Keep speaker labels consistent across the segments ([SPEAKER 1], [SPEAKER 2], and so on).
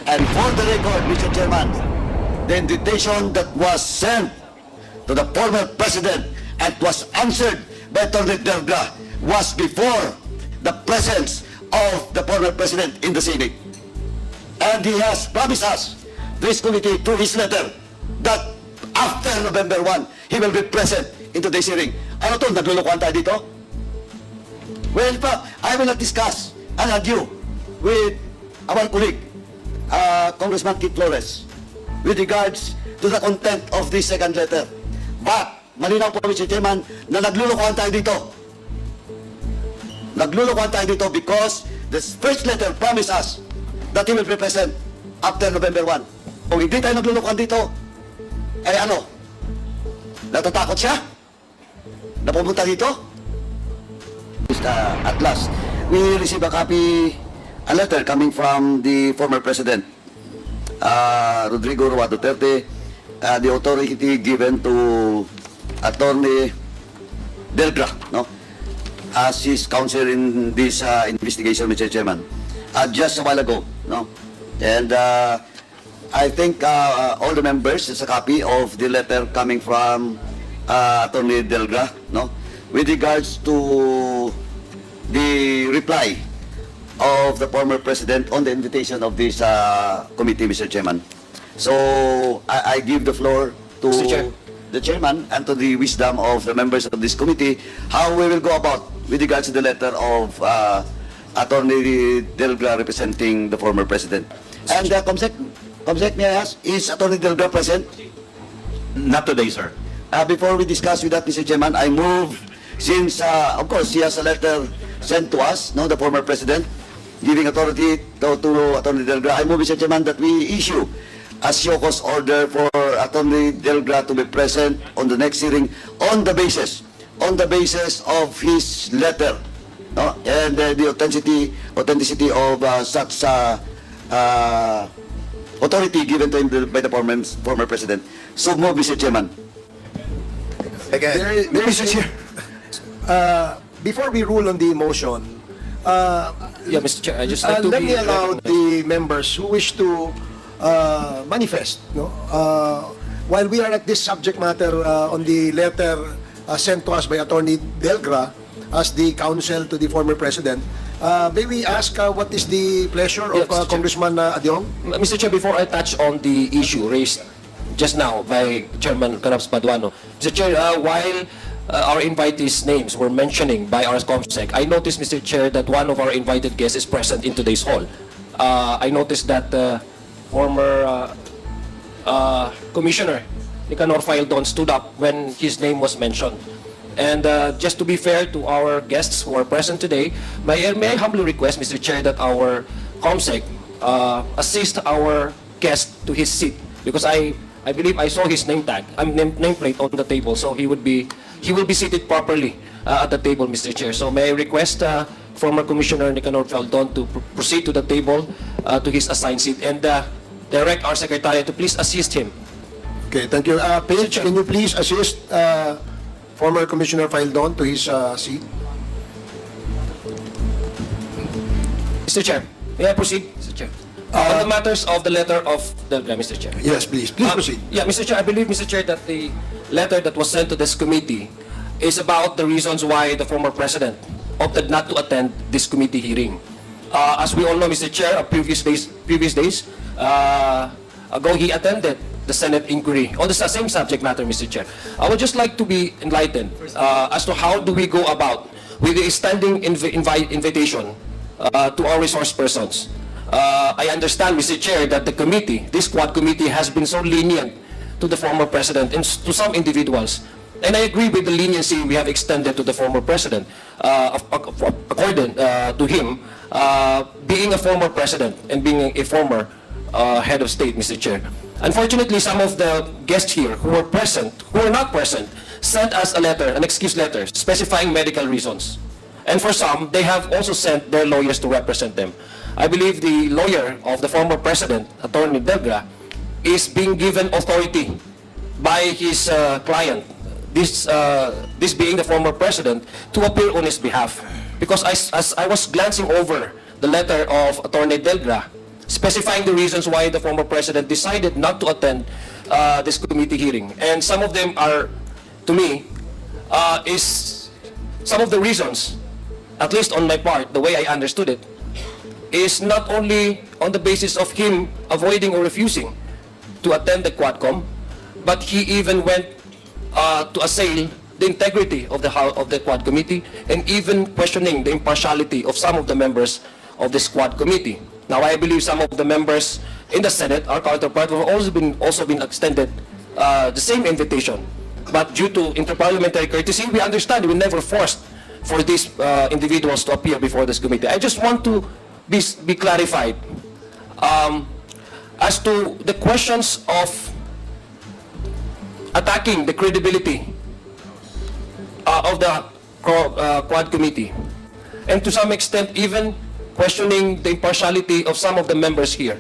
[SPEAKER 1] And for the record, Mr. Chairman, the invitation that was sent to the former president and was answered by Attorney Delgra was before the presence of the former president in the Senate. And he has promised us, this committee, through his letter, that after November 1, he will be present in today's hearing. Ano to? Naglulukuhan tayo dito? Well, I will not discuss and argue with our colleague, Congressman Keith Flores, with regards to the content of this second letter. But, malinaw po, Mr. Chairman, na naglulukuhan tayo dito. Naglulukuhan tayo dito because the first letter promised us that he will be present after November 1. Kung hindi tayo naglulukuhan dito, eh ano? Natatakot siya? Na pumunta dito? At last, we receive a letter coming from the former president, Rodrigo Roa Duterte, the authority given to Attorney Delgra, no, as his counsel in this investigation, Mr. Chairman, just a while ago, no, and I think all the members has a copy of the letter coming from Attorney Delgra, no, with regards to the reply of the former president on the invitation of this committee, Mr. Chairman. So I give the floor to the chairman and to the wisdom of the members of this committee how we will go about with regards to the letter of Attorney Delgra representing the former president. And Comsec, may I ask, is Attorney Delgra present?
[SPEAKER 2] Not today, sir.
[SPEAKER 1] Before we discuss with that, Mr. Chairman, I move, since, of course, he has a letter sent to us, no, the former president, giving authority to Attorney Delgra, I move, Mr. Chairman, that we issue a show cause order for Attorney Delgra to be present on the next hearing on the basis of his letter, no, and the authenticity of such authority given to him by the former president. So move, Mr. Chairman.
[SPEAKER 3] Again,
[SPEAKER 4] Mr. Chair, before we rule on the motion,
[SPEAKER 5] Yeah, Mr. Chair, I just like to
[SPEAKER 4] let
[SPEAKER 5] be
[SPEAKER 4] me allow
[SPEAKER 5] recognized.
[SPEAKER 4] the members who wish to manifest, no? While we are at this subject matter on the letter sent to us by Attorney Delgra as the counsel to the former president, may we ask what is the pleasure of
[SPEAKER 5] Yes, Mr. Chair.
[SPEAKER 4] Congressman Adyong?
[SPEAKER 5] Mr. Chair, before I touch on the issue raised just now by Chairman Caraps Paduano, Mr. Chair, while our invitees' names were mentioning by our Comsec, I noticed, Mr. Chair, that one of our invited guests is present in today's hall. I noticed that former Commissioner Nicanor Faildon stood up when his name was mentioned. And just to be fair to our guests who are present today, may I humbly request, Mr. Chair, that our Comsec assist our guest to his seat, because I believe I saw his name tag, nameplate on the table, so he will be seated properly at the table, Mr. Chair. So may I request former Commissioner Nicanor Faildon to proceed to the table to his assigned seat, and direct our Secretary to please assist him.
[SPEAKER 4] Okay, thank you. Paige, can you please assist former Commissioner Faildon to his seat?
[SPEAKER 5] Mr. Chair, may I proceed? Mr. Chair. On the matters of the letter of Delgra, Mr. Chair.
[SPEAKER 4] Yes, please. Please proceed.
[SPEAKER 5] Yeah, Mr. Chair, I believe, Mr. Chair, that the letter that was sent to this committee is about the reasons why the former president opted not to attend this committee hearing. As we all know, Mr. Chair, previous days ago, he attended the Senate inquiry on the same subject matter, Mr. Chair. I would just like to be enlightened as to how do we go about with the standing invitation to our resource persons. I understand, Mr. Chair, that the committee, this Quad committee, has been so lenient to the former president and to some individuals. And I agree with the leniency we have extended to the former president, according to him, being a former president and being a former head of state, Mr. Chair. Unfortunately, some of the guests here who were not present, sent us a letter, an excuse letter, specifying medical reasons. And for some, they have also sent their lawyers to represent them. I believe the lawyer of the former president, Attorney Delgra, is being given authority by his client, this being the former president, to appear on his behalf. Because as I was glancing over the letter of Attorney Delgra, specifying the reasons why the former president decided not to attend this committee hearing. And some of them are, to me, is some of the reasons, at least on my part, the way I understood it, is not only on the basis of him avoiding or refusing to attend the Quadcom, but he even went to assail the integrity of the Quad Committee and even questioning the impartiality of some of the members of this Quad Committee. Now, I believe some of the members in the Senate, our counterpart, have also been extended the same invitation. But due to interparliamentary courtesy, we understand we never forced for these individuals to appear before this committee. I just want to be clarified as to the questions of attacking the credibility of the Quad Committee, and to some extent even questioning the impartiality of some of the members here,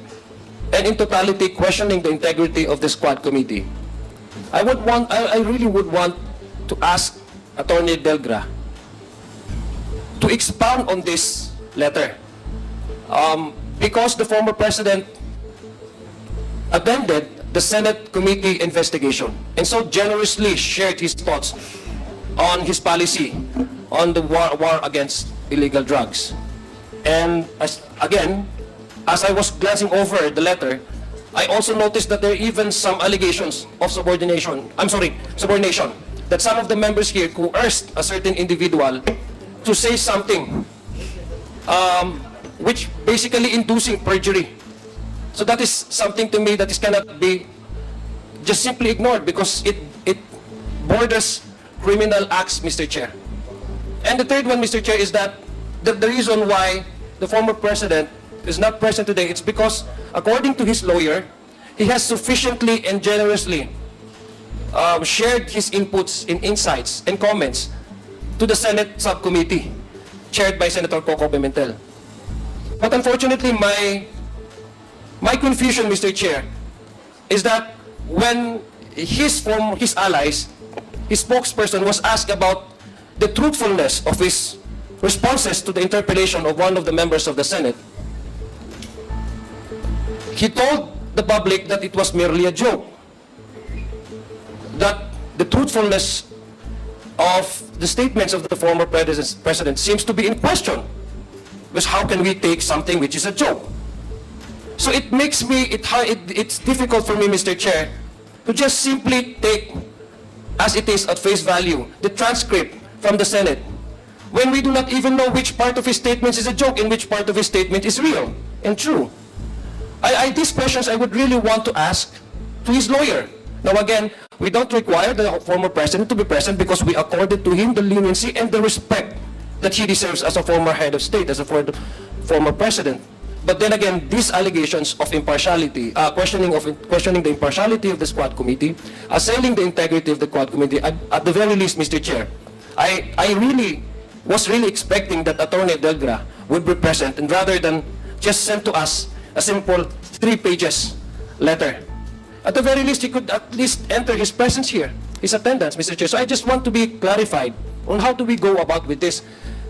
[SPEAKER 5] and in totality questioning the integrity of this Quad Committee. I really would want to ask Attorney Delgra to expound on this letter, because the former president attended the Senate committee investigation and so generously shared his thoughts on his policy on the war against illegal drugs. And as I was glancing over the letter, I also noticed that there are even some allegations of subordination, that some of the members here coerced a certain individual to say something which basically inducing perjury. So that is something to me that is cannot be just simply ignored, because it borders criminal acts, Mr. Chair. And the third one, Mr. Chair, is that the reason why the former president is not present today, it's because, according to his lawyer, he has sufficiently and generously shared his inputs and insights and comments to the Senate subcommittee chaired by Senator Coco Pimentel. But unfortunately, my confusion, Mr. Chair, is that when his allies, his spokesperson, was asked about the truthfulness of his responses to the interpellation of one of the members of the Senate, he told the public that it was merely a joke, that the truthfulness of the statements of the former president seems to be in question, because how can we take something which is a joke? So it makes me, it's difficult for me, Mr. Chair, to just simply take as it is at face value the transcript from the Senate, when we do not even know which part of his statements is a joke and which part of his statement is real and true. These questions I would really want to ask to his lawyer. Now again, we don't require the former president to be present because we accorded to him the leniency and the respect that he deserves as a former head of state, as a former president. But then again, these allegations of impartiality, questioning the impartiality of the Quad Committee, assailing the integrity of the Quad Committee, at the very least, Mr. Chair, I really was expecting that Attorney Delgra would be present, and rather than just send to us a simple 3 pages letter, at the very least, he could at least enter his presence here, his attendance, Mr. Chair. So I just want to be clarified on how do we go about with this.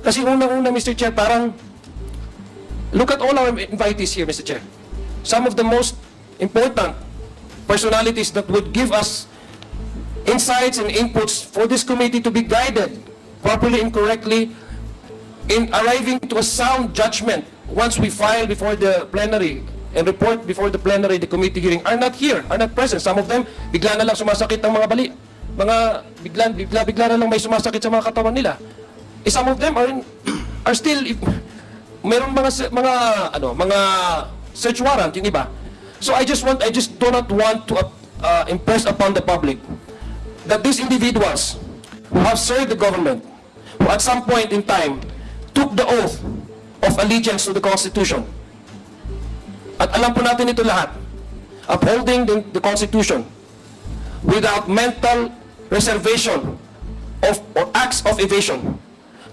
[SPEAKER 5] Kasi unang-una, Mr. Chair, parang look at all our invitees here, Mr. Chair. Some of the most important personalities that would give us insights and inputs for this committee to be guided properly and correctly in arriving to a sound judgment once we file before the plenary and report before the plenary, the committee hearing, are not here, are not present. Some of them, bigla na lang sumasakit ang bigla na lang may sumasakit sa mga katawan nila. Some of them are still, merong mga search warrant, yung iba. So I just do not want to impress upon the public that these individuals who have served the government, who at some point in time took the oath of allegiance to the Constitution, at alam po natin ito lahat, upholding the Constitution without mental reservation or acts of evasion.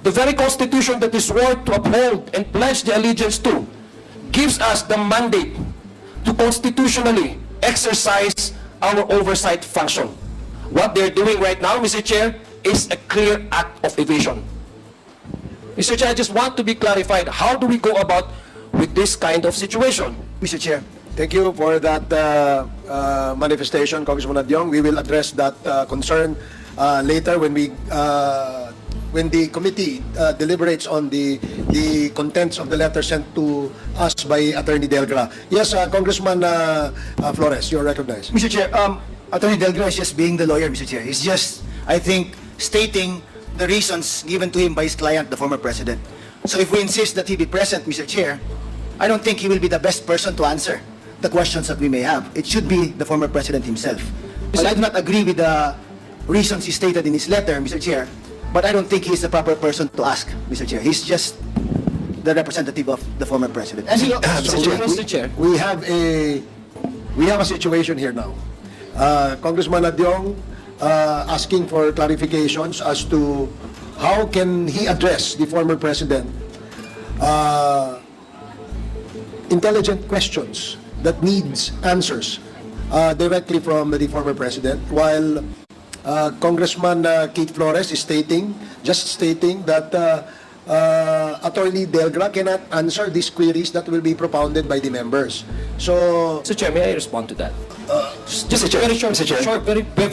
[SPEAKER 5] The very Constitution that is sworn to uphold and pledge the allegiance to gives us the mandate to constitutionally exercise our oversight function. What they're doing right now, Mr. Chair, is a clear act of evasion. Mr. Chair, I just want to be clarified. How do we go about with this kind of situation?
[SPEAKER 3] Mr. Chair.
[SPEAKER 4] Thank you for that manifestation, Congressman Adyong. We will address that concern later when the committee deliberates on the contents of the letter sent to us by Attorney Delgra. Yes, Congressman Flores, you're recognized.
[SPEAKER 3] Mr. Chair, Attorney Delgra is just being the lawyer, Mr. Chair. He's just, I think, stating the reasons given to him by his client, the former president. So if we insist that he be present, Mr. Chair, I don't think he will be the best person to answer the questions that we may have. It should be the former president himself. But I do not agree with the reasons he stated in his letter, Mr. Chair, but I don't think he's the proper person to ask, Mr. Chair. He's just the representative of the former president. And he,
[SPEAKER 5] Mr. Chair.
[SPEAKER 4] We have a situation here now. Congressman Adyong asking for clarifications as to how can he address the former president intelligent questions that needs answers directly from the former president, while Congressman Keith Flores is just stating that Attorney Delgra cannot answer these queries that will be propounded by the members. So,
[SPEAKER 5] Mr. Chair, may I respond to that? Just
[SPEAKER 3] Chair,
[SPEAKER 5] very short,
[SPEAKER 3] Mr. Chair.
[SPEAKER 5] short, very brief,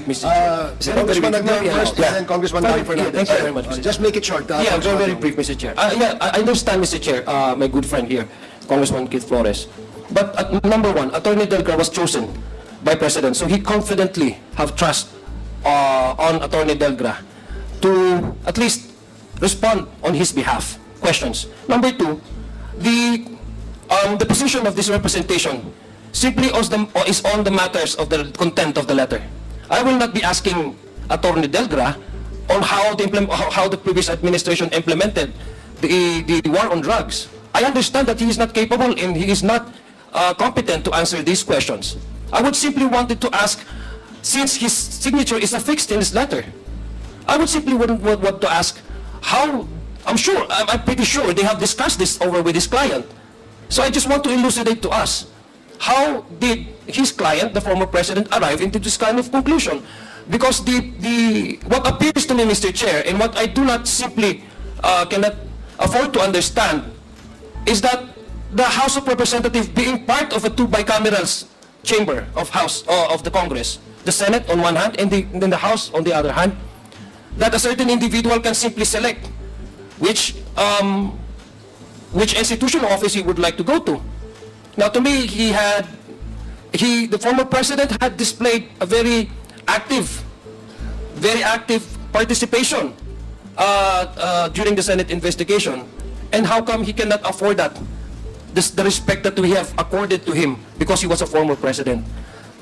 [SPEAKER 5] Mr. Chair.
[SPEAKER 4] Congressman Adyong first,
[SPEAKER 5] Yeah.
[SPEAKER 4] and then Congressman David Fernandez.
[SPEAKER 5] Thank you very much, Mr.
[SPEAKER 4] Just make it short.
[SPEAKER 5] Yeah,
[SPEAKER 4] Congressman
[SPEAKER 5] very
[SPEAKER 4] Adyong.
[SPEAKER 5] brief, Mr. Chair. Yeah, I understand, Mr. Chair, my good friend here, Congressman Keith Flores. But number one, Attorney Delgra was chosen by President, so he confidently have trust on Attorney Delgra to at least respond on his behalf. Questions. Number two, the position of this representation simply is on the matters of the content of the letter. I will not be asking Attorney Delgra on how the previous administration implemented the war on drugs. I understand that he is not capable and he is not competent to answer these questions. I would simply wanted to ask, since his signature is affixed in his letter, I would simply want to ask how, I'm pretty sure they have discussed this over with his client. So I just want to elucidate to us, how did his client, the former president, arrive into this kind of conclusion? Because what appears to me, Mr. Chair, and what I do not simply cannot afford to understand, is that the House of Representatives, being part of a two bicameral chamber of the Congress, the Senate on one hand and then the House on the other hand, that a certain individual can simply select which institutional office he would like to go to. Now, to me, the former president had displayed a very active participation during the Senate investigation. And how come he cannot afford that? The respect that we have accorded to him because he was a former president.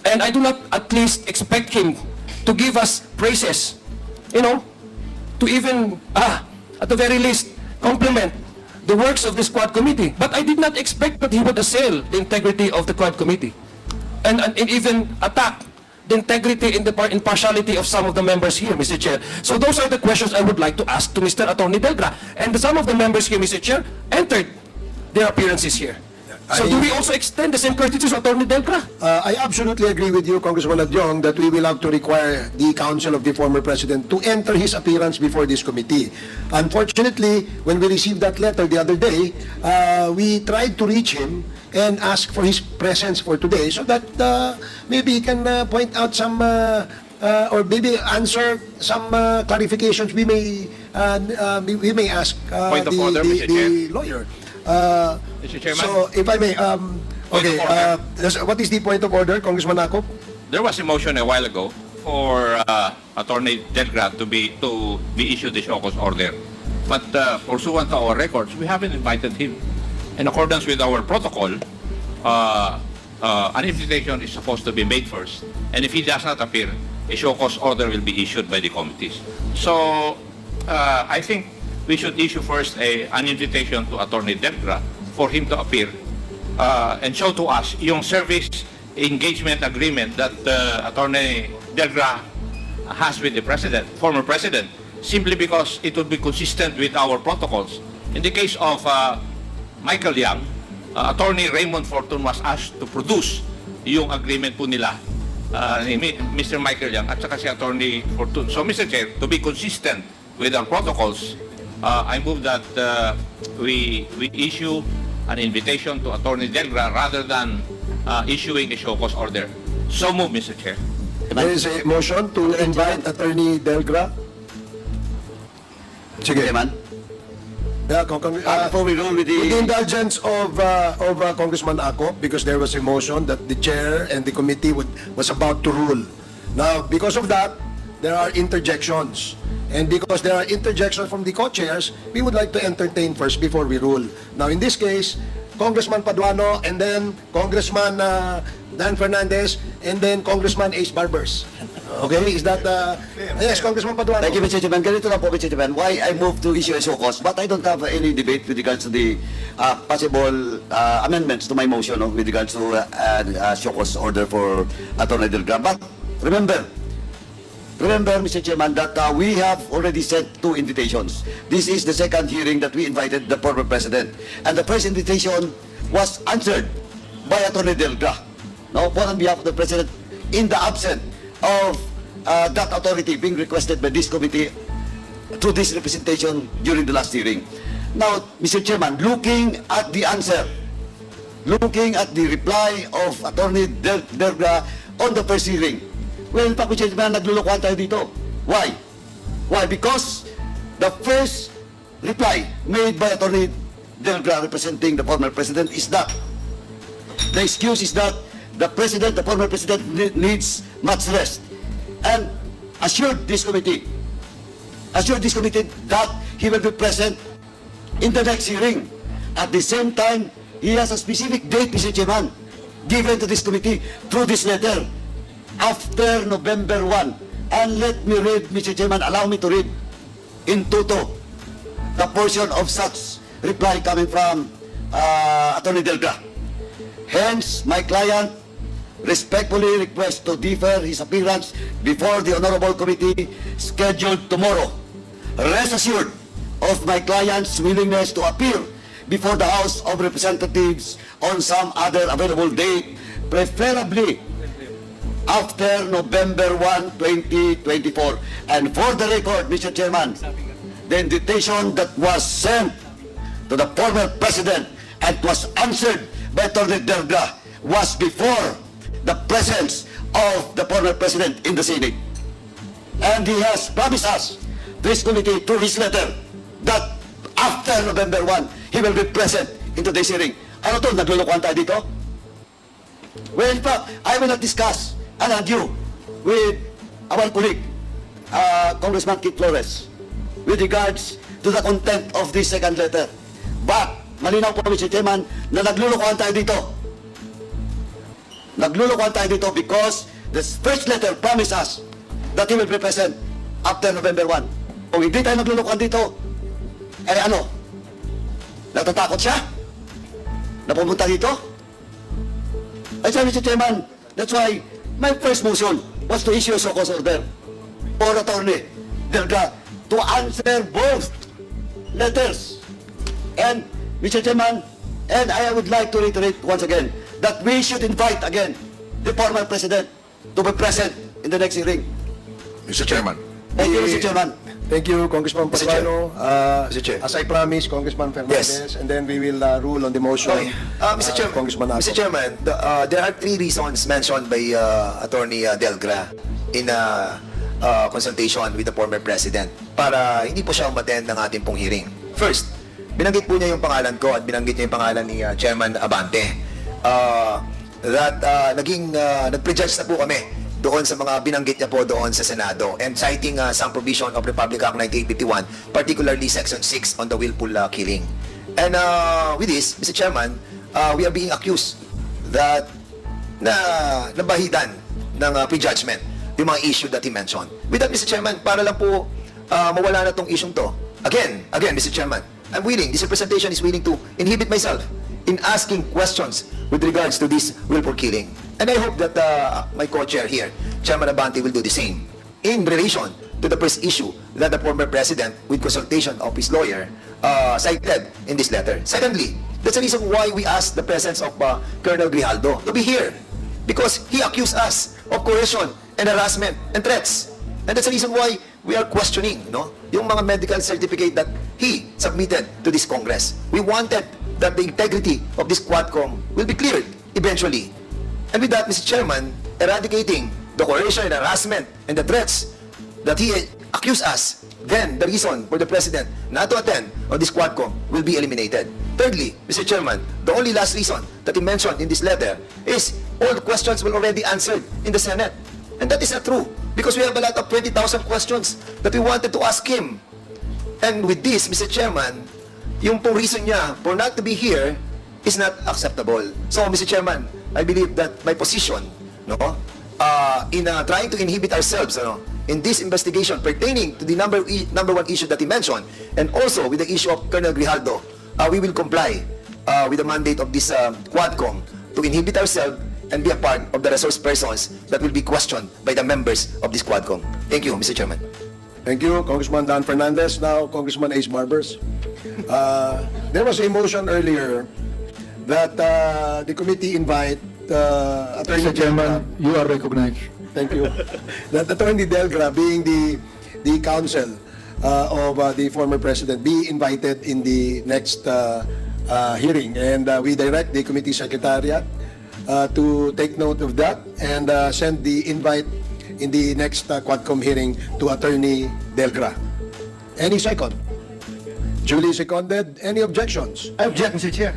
[SPEAKER 5] And I do not at least expect him to give us praises, to even, at the very least, compliment the works of this Quad Committee. But I did not expect that he would assail the integrity of the Quad Committee and even attack the integrity and the impartiality of some of the members here, Mr. Chair. So those are the questions I would like to ask to Mr. Attorney Delgra. And some of the members here, Mr. Chair, entered their appearances here. So do we also extend the same courtesy to Attorney Delgra?
[SPEAKER 4] I absolutely agree with you, Congressman Adyong, that we will have to require the counsel of the former president to enter his appearance before this committee. Unfortunately, when we received that letter the other day, we tried to reach him and ask for his presence for today so that maybe he can point out some or maybe answer some clarifications we may ask
[SPEAKER 6] Point of order, Mr.
[SPEAKER 4] the lawyer.
[SPEAKER 6] Mr. Chairman,
[SPEAKER 4] So, if I may, okay, what is the point of order, Congressman Akop?
[SPEAKER 6] there was a motion a while ago for Attorney Delgra to be issued the show cause order. But pursuant to our records, we haven't invited him. In accordance with our protocol, an invitation is supposed to be made first. And if he does not appear, a show cause order will be issued by the committees. So, I think we should issue first an invitation to Attorney Delgra for him to appear and show to us yung service engagement agreement that Attorney Delgra has with the president, former president, simply because it would be consistent with our protocols. In the case of Michael Yang, Attorney Raymond Fortun was asked to produce yung agreement po nila ni Mr. Michael Yang at saka si Attorney Fortun. So, Mr. Chair, to be consistent with our protocols, I move that we issue an invitation to Attorney Delgra rather than issuing a show cause order. So move, Mr. Chair.
[SPEAKER 4] There is a motion to invite Attorney Delgra. Sige.
[SPEAKER 1] Chairman,
[SPEAKER 4] Yeah,
[SPEAKER 1] before we roll with
[SPEAKER 4] with the
[SPEAKER 1] the...
[SPEAKER 4] indulgence of Congressman Ako, because there was a motion that the chair and the committee was about to rule. Now, because of that, there are interjections. And because there are interjections from the co-chairs, we would like to entertain first before we rule. Now, in this case, Congressman Paduano, and then Congressman Dan Fernandez, and then Congressman Ace Barbers. Okay, is that... yes, Congressman Paduano.
[SPEAKER 1] Thank you, Mr. Chairman. Ganito lang po, Mr. Chairman, why I moved to issue a show cause, but I don't have any debate with regards to the possible amendments to my motion with regards to show cause order for Attorney Delgra. But remember, Mr. Chairman, that we have already sent 2 invitations. This is the second hearing that we invited the former president. And the first invitation was answered by Attorney Delgra, no, for on behalf of the president, in the absence of that authority being requested by this committee through this representation during the last hearing. Now, Mr. Chairman, looking at the answer, looking at the reply of Attorney Delgra on the first hearing, well, in fact, Mr. Chairman, naglulukuhan tayo dito. Why? Why? Because the first reply made by Attorney Delgra representing the former president is that the excuse is that the former president needs much rest, and assured this committee that he will be present in the next hearing. At the same time, he has a specific date, Mr. Chairman, given to this committee through this letter, after November 1. And let me read, Mr. Chairman, allow me to read in toto the portion of such reply coming from Attorney Delgra. Hence, my client respectfully requests to defer his appearance before the Honorable Committee scheduled tomorrow. Rest assured of my client's willingness to appear before the House of Representatives on some other available date, preferably after November 1, 2024. And for the record, Mr. Chairman, the invitation that was sent to the former president and was answered by Attorney Delgra was before the presence of the former president in the Senate. And he has promised us, this committee, through his letter, that after November 1, he will be present in today's hearing. Ano to? Naglulukuhan tayo dito? Well, in fact, I will not discuss and argue with our colleague, Congressman Kit Flores, with regards to the content of this second letter. But, malinaw po, Mr. Chairman, na naglulukuhan tayo dito. Naglulukuhan tayo dito because the first letter promised us that he will be present after November 1. Kung hindi tayo naglulukuhan dito, eh ano? Natatakot siya? Na pumunta dito? Ay, Mr. Chairman, that's why my first motion was to issue a show cause order for Attorney Delgra to answer both letters. And, Mr. Chairman, and I would like to reiterate once again that we should invite again the former president to be present in the next hearing.
[SPEAKER 7] Mr. Chairman.
[SPEAKER 1] Thank you, Mr. Chairman.
[SPEAKER 4] Thank you, Congressman
[SPEAKER 7] Mr. Chair.
[SPEAKER 4] Paduano.
[SPEAKER 7] Mr. Chair.
[SPEAKER 4] As I promised, Congressman Fernandez, and then we will rule on the motion.
[SPEAKER 7] Okay. Mr. Chairman,
[SPEAKER 4] Congressman Ako.
[SPEAKER 7] Mr. Chairman, there are 3 reasons mentioned by Attorney Delgra in consultation with the former president para hindi po siya umattend ng ating pong hearing. First, binanggit po niya yung pangalan ko at binanggit niya yung pangalan ni Chairman Abante. Nag-prejudge na po kami doon sa mga binanggit niya po doon sa Senado and citing some provision of Republic Act 1981, particularly Section 6 on the willful killing. And with this, Mr. Chairman, we are being accused that nabahidan ng prejudgment yung mga issue that he mentioned. With that, Mr. Chairman, para lang po mawala na tong issue to. Again, Mr. Chairman, I'm willing, this representation is willing to inhibit myself in asking questions with regards to this willful killing. And I hope that my co-chair here, Chairman Abante, will do the same in relation to the first issue that the former president, with consultation of his lawyer, cited in this letter. Secondly, that's the reason why we asked the presence of Colonel Grijaldo to be here, because he accused us of coercion and harassment and threats. And that's the reason why we are questioning, yung mga medical certificate that he submitted to this Congress. We wanted that the integrity of this Quadcom will be cleared eventually. And with that, Mr. Chairman, eradicating the coercion and harassment and the threats that he accused us, then the reason for the President not to attend on this Quadcom will be eliminated. Thirdly, Mr. Chairman, the only last reason that he mentioned in this letter is all the questions were already answered in the Senate. And that is not true, because we have a lot of 20,000 questions that we wanted to ask him. And with this, Mr. Chairman, yung po reason niya for not to be here is not acceptable. So, Mr. Chairman, I believe that my position, no, in trying to inhibit ourselves, in this investigation pertaining to the number one issue that he mentioned, and also with the issue of Colonel Grijaldo, we will comply with the mandate of this Quadcom to inhibit ourselves and be a part of the resource persons that will be questioned by the members of this Quadcom. Thank you, Mr. Chairman.
[SPEAKER 4] Thank you, Congressman Dan Fernandez. Now, Congressman Ace Barbers. There was a motion earlier that the committee invite Attorney
[SPEAKER 8] Mr. Chairman, you are recognized.
[SPEAKER 4] Thank you. That Attorney Delgra, being the counsel of the former president, be invited in the next hearing. And we direct the committee secretariat to take note of that and send the invite in the next Quadcom hearing to Attorney Delgra. Any second? Duly seconded. Any objections?
[SPEAKER 3] I object, Mr. Chair.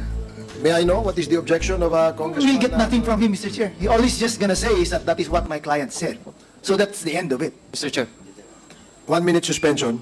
[SPEAKER 4] May I know what is the objection of Congressman?
[SPEAKER 3] We'll get nothing from him, Mr. Chair. He always just gonna say is that that is what my client said. So that's the end of it.
[SPEAKER 5] Mr. Chair.
[SPEAKER 4] 1 minute suspension.